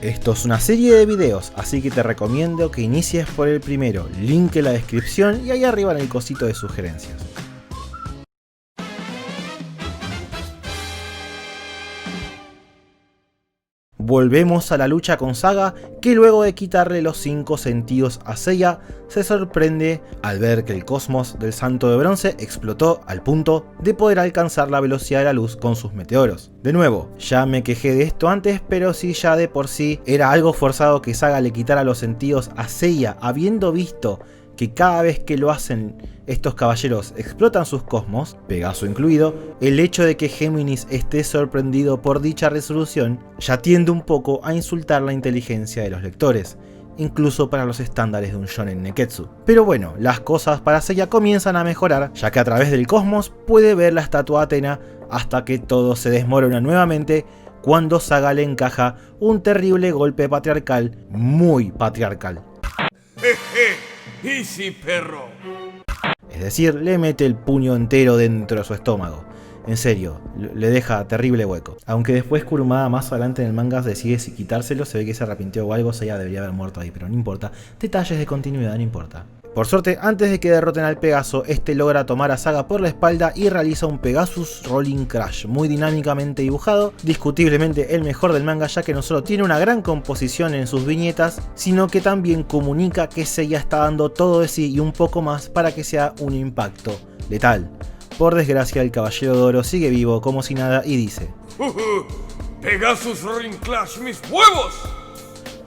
Esto es una serie de videos, así que te recomiendo que inicies por el primero, link en la descripción y ahí arriba en el cosito de sugerencias. Volvemos a la lucha con Saga, que luego de quitarle los 5 sentidos a Seiya, se sorprende al ver que el cosmos del Santo de Bronce explotó al punto de poder alcanzar la velocidad de la luz con sus meteoros. De nuevo, ya me quejé de esto antes, pero si ya de por sí era algo forzado que Saga le quitara los sentidos a Seiya, habiendo visto que cada vez que lo hacen estos caballeros explotan sus cosmos, Pegaso incluido, el hecho de que Géminis esté sorprendido por dicha resolución ya tiende un poco a insultar la inteligencia de los lectores, incluso para los estándares de un shonen neketsu. Pero bueno, las cosas para Seiya comienzan a mejorar, ya que a través del cosmos puede ver la estatua de Athena hasta que todo se desmorona nuevamente cuando Saga le encaja un terrible golpe patriarcal, muy patriarcal. Easy, perro. Es decir, le mete el puño entero dentro de su estómago. En serio, le deja terrible hueco. Aunque después Kurumada más adelante en el manga decide si quitárselo, se ve que se arrepintió o algo, Seiya debería haber muerto ahí, pero no importa. Detalles de continuidad, no importa. Por suerte, antes de que derroten al Pegaso, este logra tomar a Saga por la espalda y realiza un Pegasus Rolling Crash, muy dinámicamente dibujado, discutiblemente el mejor del manga, ya que no solo tiene una gran composición en sus viñetas, sino que también comunica que Seiya está dando todo de sí y un poco más para que sea un impacto letal. Por desgracia, el Caballero de Oro sigue vivo como si nada y dice: Pegasus Rolling Crash, mis huevos.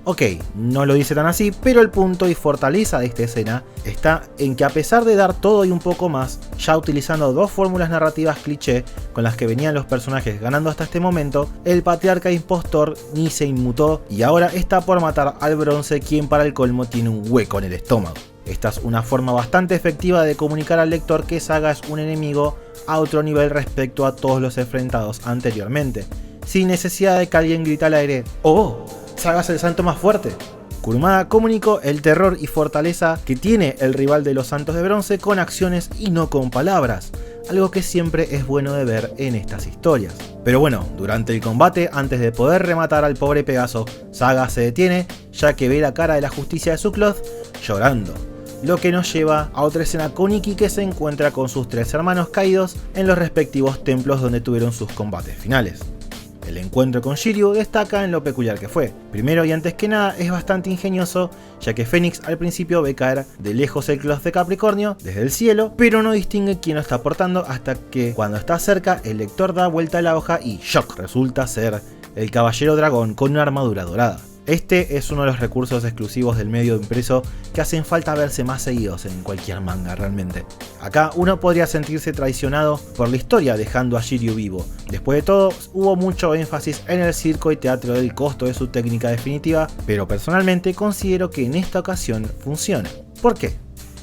Ok, no lo dice tan así, pero el punto y fortaleza de esta escena está en que a pesar de dar todo y un poco más, ya utilizando dos fórmulas narrativas cliché con las que venían los personajes ganando hasta este momento, el patriarca impostor ni se inmutó y ahora está por matar al Bronce, quien para el colmo tiene un hueco en el estómago. Esta es una forma bastante efectiva de comunicar al lector que Saga es un enemigo a otro nivel respecto a todos los enfrentados anteriormente, sin necesidad de que alguien grite al aire: ¡Oh! Saga es el santo más fuerte. Kurumada comunicó el terror y fortaleza que tiene el rival de los Santos de Bronce con acciones y no con palabras, algo que siempre es bueno de ver en estas historias. Pero bueno, durante el combate, antes de poder rematar al pobre Pegaso, Saga se detiene, ya que ve la cara de la justicia de su Cloth llorando. Lo que nos lleva a otra escena con Ikki, que se encuentra con sus 3 hermanos caídos en los respectivos templos donde tuvieron sus combates finales. El encuentro con Shiryu destaca en lo peculiar que fue. Primero y antes que nada es bastante ingenioso, ya que Fénix al principio ve caer de lejos el Cloth de Capricornio desde el cielo, pero no distingue quién lo está portando hasta que cuando está cerca el lector da vuelta a la hoja y ¡shock! Resulta ser el Caballero Dragón con una armadura dorada. Este es uno de los recursos exclusivos del medio impreso que hacen falta verse más seguidos en cualquier manga realmente. Acá uno podría sentirse traicionado por la historia dejando a Shiryu vivo. Después de todo, hubo mucho énfasis en el circo y teatro del costo de su técnica definitiva, pero personalmente considero que en esta ocasión funciona. ¿Por qué?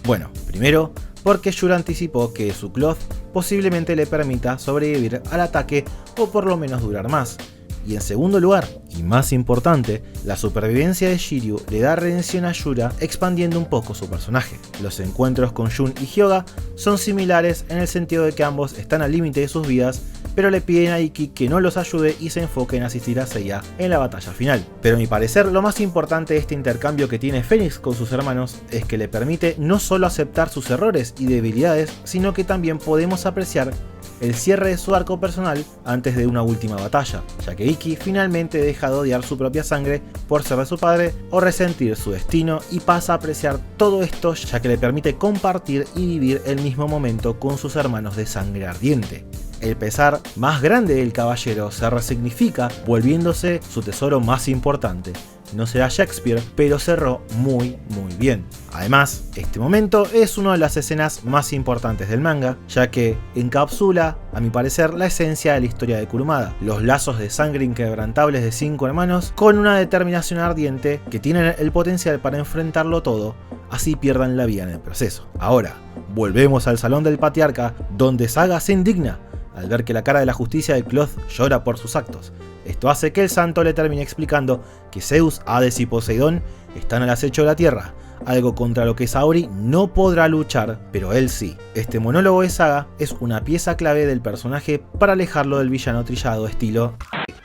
Bueno, primero, porque Shura anticipó que su Cloth posiblemente le permita sobrevivir al ataque o por lo menos durar más. Y en segundo lugar, y más importante, la supervivencia de Shiryu le da redención a Shura, expandiendo un poco su personaje. Los encuentros con Jun y Hyoga son similares en el sentido de que ambos están al límite de sus vidas, pero le piden a Ikki que no los ayude y se enfoque en asistir a Seiya en la batalla final. Pero a mi parecer, lo más importante de este intercambio que tiene Fénix con sus hermanos es que le permite no solo aceptar sus errores y debilidades, sino que también podemos apreciar el cierre de su arco personal antes de una última batalla, ya que Ikki finalmente deja de odiar su propia sangre por ser de su padre o resentir su destino y pasa a apreciar todo esto, ya que le permite compartir y vivir el mismo momento con sus hermanos de sangre ardiente. El pesar más grande del caballero se resignifica, volviéndose su tesoro más importante. No será Shakespeare, pero cerró muy bien. Además, este momento es una de las escenas más importantes del manga, ya que encapsula, a mi parecer, la esencia de la historia de Kurumada. Los lazos de sangre inquebrantables de 5 hermanos con una determinación ardiente que tienen el potencial para enfrentarlo todo, así pierdan la vida en el proceso. Ahora, volvemos al salón del patriarca, donde Saga se indigna al ver que la cara de la justicia de Cloth llora por sus actos. Esto hace que el santo le termine explicando que Zeus, Hades y Poseidón están al acecho de la tierra, algo contra lo que Saori no podrá luchar, pero él sí. Este monólogo de Saga es una pieza clave del personaje para alejarlo del villano trillado estilo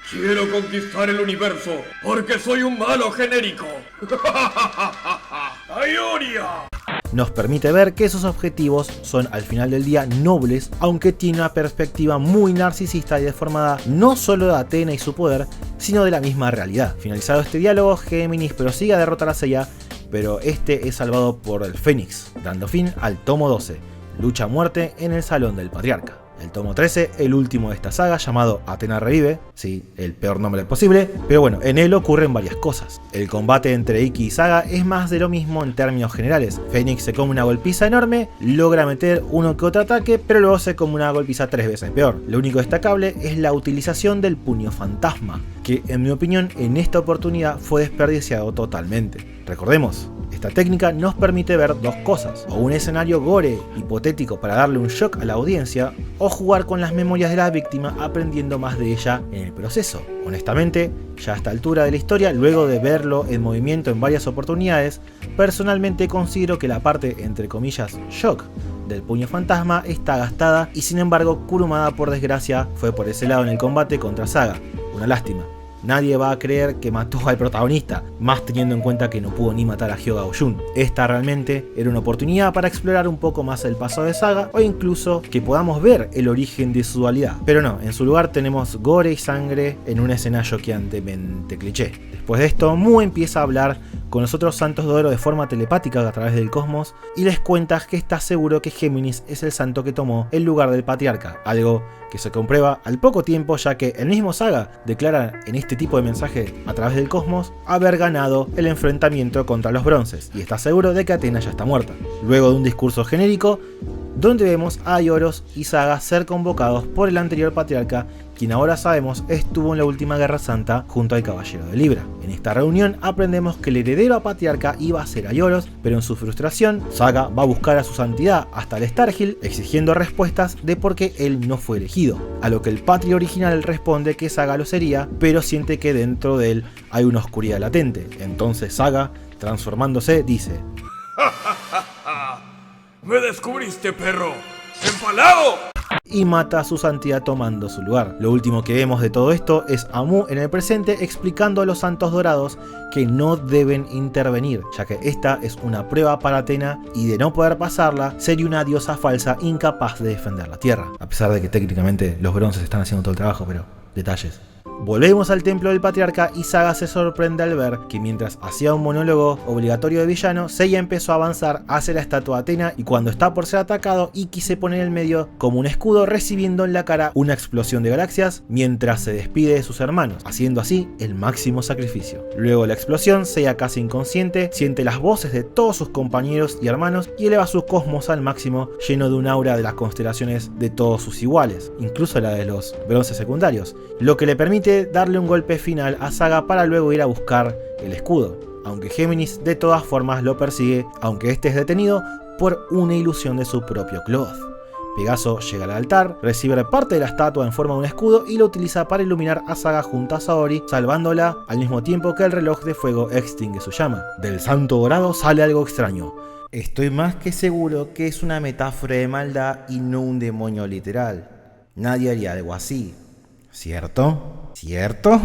quiero conquistar el universo porque soy un malo genérico. ¡Aioria! Nos permite ver que sus objetivos son al final del día nobles, aunque tiene una perspectiva muy narcisista y deformada no solo de Athena y su poder, sino de la misma realidad. Finalizado este diálogo, Géminis prosigue a derrotar a Seiya, pero este es salvado por el Fénix, dando fin al tomo 12, lucha a muerte en el Salón del Patriarca. El tomo 13, el último de esta saga, llamado Athena Revive, sí, el peor nombre posible, pero bueno, en él ocurren varias cosas. El combate entre Ikki y Saga es más de lo mismo en términos generales. Fénix se come una golpiza enorme, logra meter uno que otro ataque, pero luego se come una golpiza 3 veces peor. Lo único destacable es la utilización del puño fantasma, que en mi opinión en esta oportunidad fue desperdiciado totalmente. Recordemos, esta técnica nos permite ver dos cosas, o un escenario gore hipotético para darle un shock a la audiencia, o jugar con las memorias de la víctima aprendiendo más de ella en el proceso. Honestamente, ya a esta altura de la historia, luego de verlo en movimiento en varias oportunidades, personalmente considero que la parte entre comillas shock del puño fantasma está gastada y sin embargo Kurumada por desgracia fue por ese lado en el combate contra Saga. Una lástima. Nadie va a creer que mató al protagonista, más teniendo en cuenta que no pudo ni matar a Hyoga o Jun. Esta realmente era una oportunidad para explorar un poco más el pasado de Saga o incluso que podamos ver el origen de su dualidad. Pero no, en su lugar tenemos gore y sangre en una escena choqueantemente cliché. Después de esto, Mu empieza a hablar con los otros santos de oro de forma telepática a través del cosmos y les cuenta que está seguro que Géminis es el santo que tomó el lugar del patriarca, algo que se comprueba al poco tiempo ya que el mismo Saga declara en este tipo de mensaje a través del cosmos haber ganado el enfrentamiento contra los bronces y está seguro de que Athena ya está muerta. Luego de un discurso genérico donde vemos a Ioros y Saga ser convocados por el anterior patriarca, quien ahora sabemos estuvo en la última Guerra Santa junto al Caballero de Libra. En esta reunión aprendemos que el heredero a patriarca iba a ser Ioros, pero en su frustración, Saga va a buscar a su santidad hasta el Starhill exigiendo respuestas de por qué él no fue elegido, a lo que el patria original responde que Saga lo sería, pero siente que dentro de él hay una oscuridad latente. Entonces Saga, transformándose, dice: ¡Me descubriste, perro! ¡Empalado! Y mata a su santidad tomando su lugar. Lo último que vemos de todo esto es a Mu en el presente explicando a los santos dorados que no deben intervenir, ya que esta es una prueba para Athena y de no poder pasarla sería una diosa falsa incapaz de defender la tierra. A pesar de que técnicamente los bronces están haciendo todo el trabajo, pero detalles. Volvemos al templo del patriarca y Saga se sorprende al ver que mientras hacía un monólogo obligatorio de villano, Seiya empezó a avanzar hacia la estatua de Athena y cuando está por ser atacado, Ikki se pone en el medio como un escudo recibiendo en la cara una explosión de galaxias mientras se despide de sus hermanos, haciendo así el máximo sacrificio. Luego de la explosión, Seiya casi inconsciente siente las voces de todos sus compañeros y hermanos y eleva su cosmos al máximo lleno de un aura de las constelaciones de todos sus iguales, incluso la de los bronces secundarios, lo que le permite darle un golpe final a Saga para luego ir a buscar el escudo, aunque Géminis de todas formas lo persigue, aunque este es detenido por una ilusión de su propio Cloth. Pegaso llega al altar, recibe parte de la estatua en forma de un escudo y lo utiliza para iluminar a Saga junto a Saori, salvándola al mismo tiempo que el reloj de fuego extingue su llama. Del santo dorado sale algo extraño. Estoy más que seguro que es una metáfora de maldad y no un demonio literal. Nadie haría algo así, ¿cierto? ¿Cierto?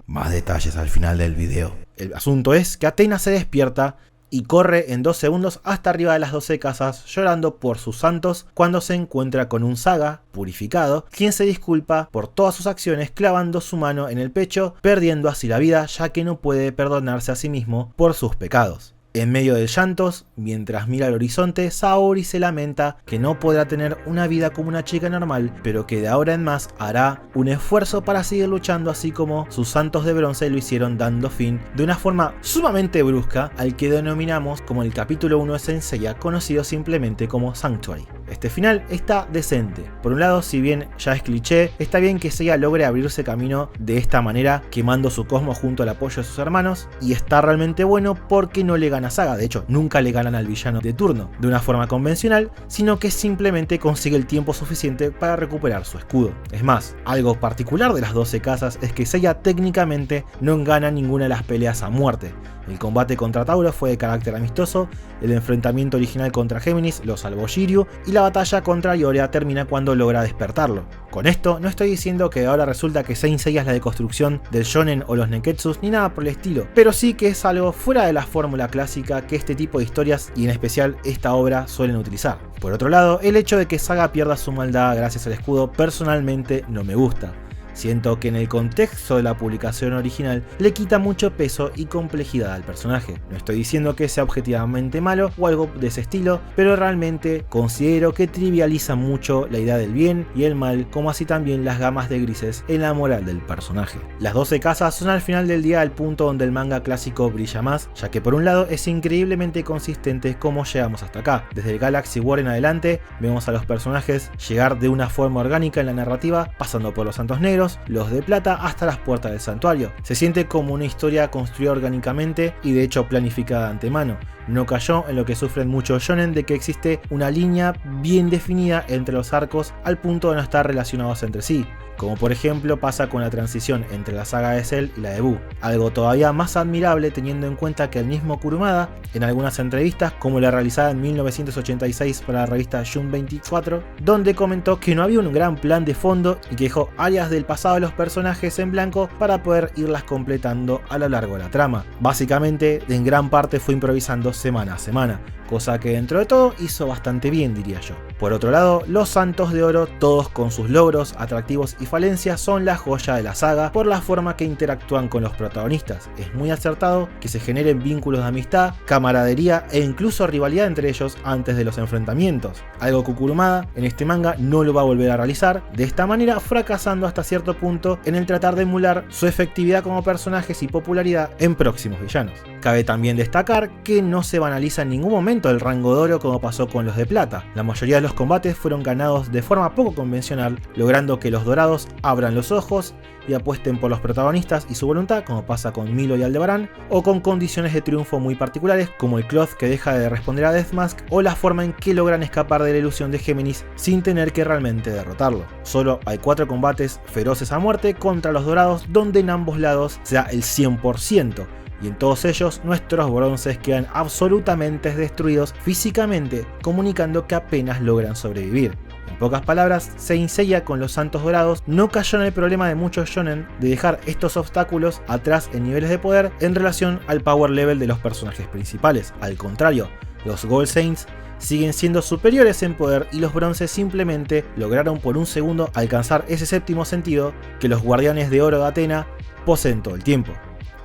Más detalles al final del video. El asunto es que Athena se despierta y corre en 2 segundos hasta arriba de las 12 casas llorando por sus santos cuando se encuentra con un Saga purificado, quien se disculpa por todas sus acciones clavando su mano en el pecho, perdiendo así la vida ya que no puede perdonarse a sí mismo por sus pecados. En medio de llantos, mientras mira al horizonte, Saori se lamenta que no podrá tener una vida como una chica normal, pero que de ahora en más hará un esfuerzo para seguir luchando así como sus santos de bronce lo hicieron, dando fin de una forma sumamente brusca al que denominamos como el capítulo 1 de Saint Seiya, conocido simplemente como Sanctuary. Este final está decente. Por un lado, si bien ya es cliché, está bien que Seiya logre abrirse camino de esta manera, quemando su cosmos junto al apoyo de sus hermanos, y está realmente bueno porque no le gana a Saga. De hecho, nunca le ganan al villano de turno de una forma convencional, sino que simplemente consigue el tiempo suficiente para recuperar su escudo. Es más, algo particular de las 12 casas es que Seiya técnicamente no gana ninguna de las peleas a muerte. El combate contra Tauro fue de carácter amistoso, el enfrentamiento original contra Géminis lo salvó Shiryu y la batalla contra Ioria termina cuando logra despertarlo. Con esto no estoy diciendo que ahora resulta que Saint Seiya es la deconstrucción del shonen o los neketsus ni nada por el estilo, pero sí que es algo fuera de la fórmula clásica que este tipo de historias y en especial esta obra suelen utilizar. Por otro lado, el hecho de que Saga pierda su maldad gracias al escudo personalmente no me gusta. Siento que en el contexto de la publicación original le quita mucho peso y complejidad al personaje. No estoy diciendo que sea objetivamente malo o algo de ese estilo, pero realmente considero que trivializa mucho la idea del bien y el mal, como así también las gamas de grises en la moral del personaje. Las 12 casas son al final del día el punto donde el manga clásico brilla más, ya que por un lado es increíblemente consistente cómo llegamos hasta acá. Desde el Galaxy War en adelante vemos a los personajes llegar de una forma orgánica en la narrativa, pasando por los Santos Negros, los de plata hasta las puertas del santuario. Se siente como una historia construida orgánicamente y de hecho planificada de antemano. No cayó en lo que sufren muchos shonen de que existe una línea bien definida entre los arcos al punto de no estar relacionados entre sí, como por ejemplo pasa con la transición entre la saga de Cell y la de Buu. Algo todavía más admirable teniendo en cuenta que el mismo Kurumada, en algunas entrevistas como la realizada en 1986 para la revista Jun 24, donde comentó que no había un gran plan de fondo y que dejó áreas del pasado de los personajes en blanco para poder irlas completando a lo largo de la trama. Básicamente, en gran parte fue improvisando semana a semana, cosa que dentro de todo hizo bastante bien, diría yo. Por otro lado, los Santos de Oro, todos con sus logros, atractivos y falencias, son la joya de la saga por la forma que interactúan con los protagonistas. Es muy acertado que se generen vínculos de amistad, camaradería e incluso rivalidad entre ellos antes de los enfrentamientos, algo que Kurumada en este manga no lo va a volver a realizar, de esta manera fracasando hasta cierto punto en el tratar de emular su efectividad como personajes y popularidad en próximos villanos. Cabe también destacar que no se banaliza en ningún momento el rango de oro como pasó con los de plata. La mayoría de los combates fueron ganados de forma poco convencional, logrando que los dorados abran los ojos y apuesten por los protagonistas y su voluntad, como pasa con Milo y Aldebarán, o con condiciones de triunfo muy particulares como el Cloth que deja de responder a Deathmask o la forma en que logran escapar de la ilusión de Géminis sin tener que realmente derrotarlo. Solo hay 4 combates feroces a muerte contra los dorados donde en ambos lados se da el 100%. Y en todos ellos nuestros bronces quedan absolutamente destruidos físicamente, comunicando que apenas logran sobrevivir. En pocas palabras, Saint Seiya con los Santos Dorados no cayó en el problema de muchos shonen de dejar estos obstáculos atrás en niveles de poder en relación al power level de los personajes principales. Al contrario, los Gold Saints siguen siendo superiores en poder y los bronces simplemente lograron por un segundo alcanzar ese séptimo sentido que los Guardianes de Oro de Atena poseen todo el tiempo.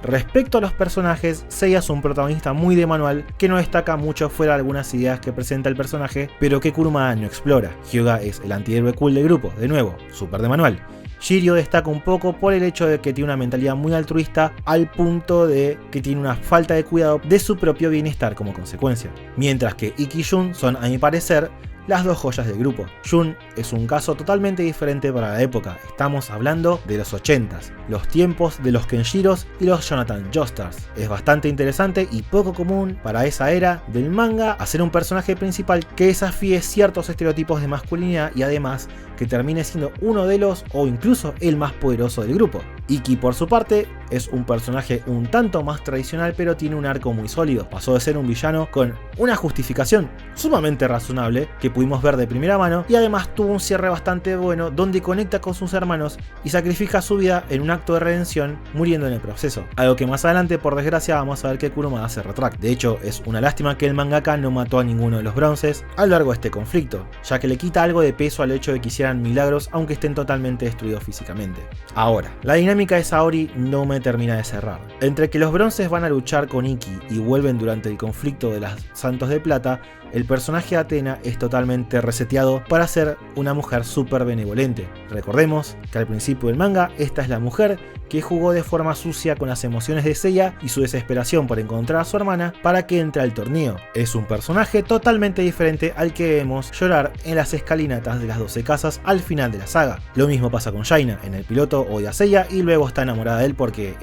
Respecto a los personajes, Seiya es un protagonista muy de manual que no destaca mucho fuera de algunas ideas que presenta el personaje, pero que Kurumada no explora. Hyuga es el antihéroe cool del grupo, de nuevo, súper de manual. Shiryu destaca un poco por el hecho de que tiene una mentalidad muy altruista al punto de que tiene una falta de cuidado de su propio bienestar como consecuencia. Mientras que Ikki y Jun son, a mi parecer, las dos joyas del grupo. Jun es un caso totalmente diferente para la época, estamos hablando de los 80s, los tiempos de los Kenshiros y los Jonathan Joestars. Es bastante interesante y poco común para esa era del manga hacer un personaje principal que desafíe ciertos estereotipos de masculinidad y además que termine siendo uno de los o incluso el más poderoso del grupo. Ikki por su parte es un personaje un tanto más tradicional pero tiene un arco muy sólido, pasó de ser un villano con una justificación sumamente razonable que pudimos ver de primera mano y además tuvo un cierre bastante bueno donde conecta con sus hermanos y sacrifica su vida en un acto de redención muriendo en el proceso, algo que más adelante por desgracia vamos a ver que Kurumada se retracta. De hecho es una lástima que el mangaka no mató a ninguno de los bronces a lo largo de este conflicto, ya que le quita algo de peso al hecho de que hicieran milagros aunque estén totalmente destruidos físicamente. Ahora, la dinámica dinámica de Saori no me termina de cerrar. Entre que los bronces van a luchar con Ikki y vuelven durante el conflicto de las Santos de Plata, el personaje de Athena es totalmente reseteado para ser una mujer súper benevolente. Recordemos que al principio del manga, esta es la mujer que jugó de forma sucia con las emociones de Seiya y su desesperación por encontrar a su hermana para que entre al torneo. Es un personaje totalmente diferente al que vemos llorar en las escalinatas de las 12 casas al final de la saga. Lo mismo pasa con Jaina, en el piloto odia a Seiya y luego está enamorada de él porque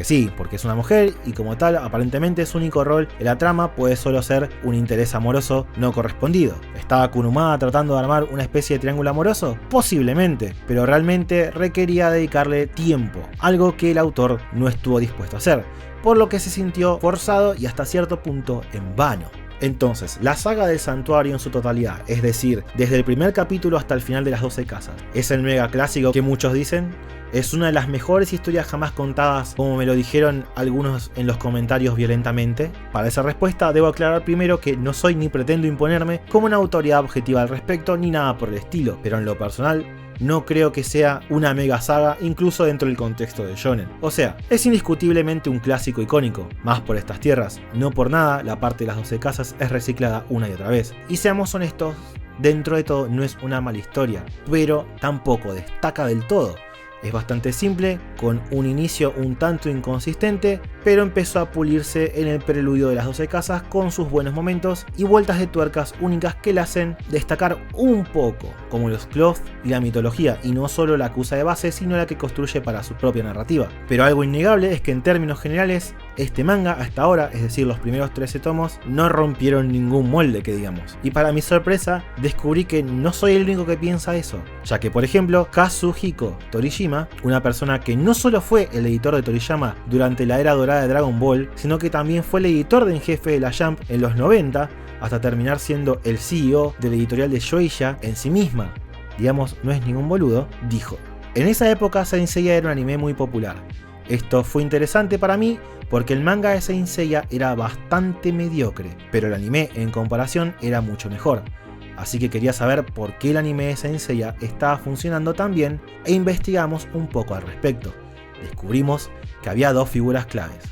sí, porque es una mujer y como tal aparentemente su único rol en la trama puede solo ser un interés amoroso no correspondido. ¿Estaba Kurumada tratando de armar una especie de triángulo amoroso? Posiblemente, pero realmente requería dedicarle tiempo, algo que el autor no estuvo dispuesto a hacer, por lo que se sintió forzado y hasta cierto punto en vano. Entonces, la saga del santuario en su totalidad, es decir, desde el primer capítulo hasta el final de las 12 casas, ¿es el mega clásico que muchos dicen? ¿Es una de las mejores historias jamás contadas, como me lo dijeron algunos en los comentarios violentamente? Para esa respuesta debo aclarar primero que no soy ni pretendo imponerme como una autoridad objetiva al respecto ni nada por el estilo, pero en lo personal no creo que sea una mega saga incluso dentro del contexto de shonen. O sea, es indiscutiblemente un clásico icónico, más por estas tierras. No por nada la parte de las 12 casas es reciclada una y otra vez. Y seamos honestos, dentro de todo no es una mala historia, pero tampoco destaca del todo. Es bastante simple, con un inicio un tanto inconsistente, pero empezó a pulirse en el preludio de las 12 casas con sus buenos momentos y vueltas de tuercas únicas que la hacen destacar un poco, como los cloth y la mitología, y no solo la que usa de base, sino la que construye para su propia narrativa. Pero algo innegable es que en términos generales, este manga hasta ahora, es decir los primeros 13 tomos, no rompieron ningún molde que digamos. Y para mi sorpresa, descubrí que no soy el único que piensa eso, ya que por ejemplo, Kazuhiko Toriyama, una persona que no solo fue el editor de Toriyama durante la era dorada de Dragon Ball, sino que también fue el editor en jefe de la Jump en los 90, hasta terminar siendo el CEO de la editorial de Shueisha en sí misma, digamos, no es ningún boludo, dijo: en esa época Saint Seiya era un anime muy popular. Esto fue interesante para mí porque el manga de Saint Seiya era bastante mediocre, pero el anime en comparación era mucho mejor. Así que quería saber por qué el anime de Saint Seiya estaba funcionando tan bien e investigamos un poco al respecto. Descubrimos que había dos figuras claves.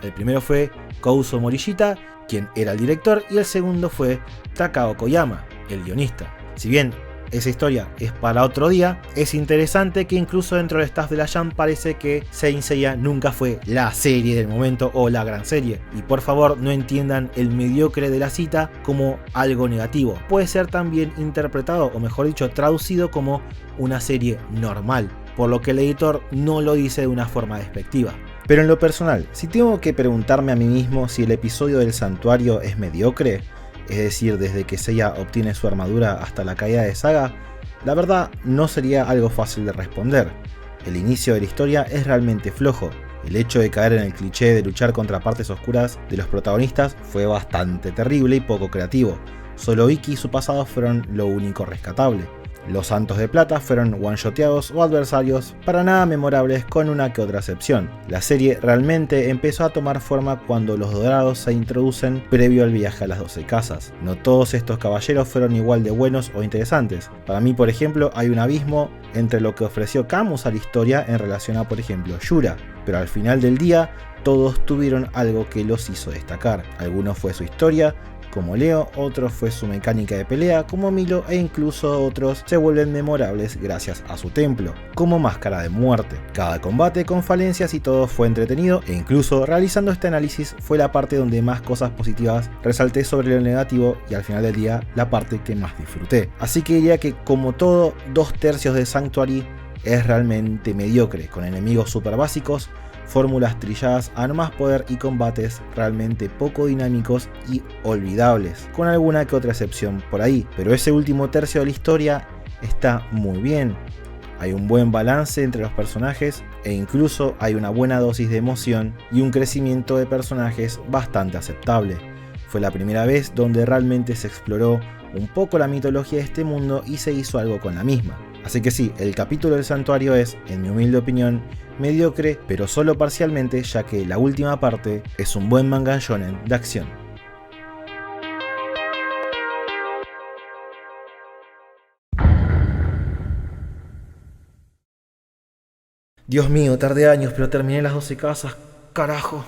El primero fue Kouzo Morishita, quien era el director, y el segundo fue Takao Koyama, el guionista. Si bien esa historia es para otro día, es interesante que incluso dentro del staff de la Jump parece que Saint Seiya nunca fue la serie del momento o la gran serie. Y por favor no entiendan el mediocre de la cita como algo negativo. Puede ser también interpretado, o mejor dicho, traducido como una serie normal, por lo que el editor no lo dice de una forma despectiva. Pero en lo personal, si tengo que preguntarme a mí mismo si el episodio del santuario es mediocre, es decir, desde que Seiya obtiene su armadura hasta la caída de Saga, la verdad no sería algo fácil de responder. El inicio de la historia es realmente flojo. El hecho de caer en el cliché de luchar contra partes oscuras de los protagonistas fue bastante terrible y poco creativo. Solo Ikki y su pasado fueron lo único rescatable. Los Santos de Plata fueron one-shoteados o adversarios para nada memorables, con una que otra excepción. La serie realmente empezó a tomar forma cuando los Dorados se introducen previo al viaje a las 12 casas. No todos estos caballeros fueron igual de buenos o interesantes. Para mí, por ejemplo, hay un abismo entre lo que ofreció Camus a la historia en relación a, por ejemplo, Yura, pero al final del día todos tuvieron algo que los hizo destacar. Algunos fue su historia, como Leo, otros fue su mecánica de pelea, como Milo, e incluso otros se vuelven memorables gracias a su templo, como Máscara de Muerte. Cada combate con falencias y todo fue entretenido, e incluso realizando este análisis fue la parte donde más cosas positivas resalté sobre lo negativo, y al final del día la parte que más disfruté. Así que diría que, como todo, 2/3 de Sanctuary es realmente mediocre, con enemigos super básicos, fórmulas trilladas a no más poder y combates realmente poco dinámicos y olvidables, con alguna que otra excepción por ahí. Pero ese último tercio de la historia está muy bien. Hay un buen balance entre los personajes e incluso hay una buena dosis de emoción y un crecimiento de personajes bastante aceptable. Fue la primera vez donde realmente se exploró un poco la mitología de este mundo y se hizo algo con la misma. Así que sí, el capítulo del santuario es, en mi humilde opinión, mediocre, pero solo parcialmente, ya que la última parte es un buen manga shonen de acción. Dios mío, tardé años, pero terminé las 12 casas. Carajo.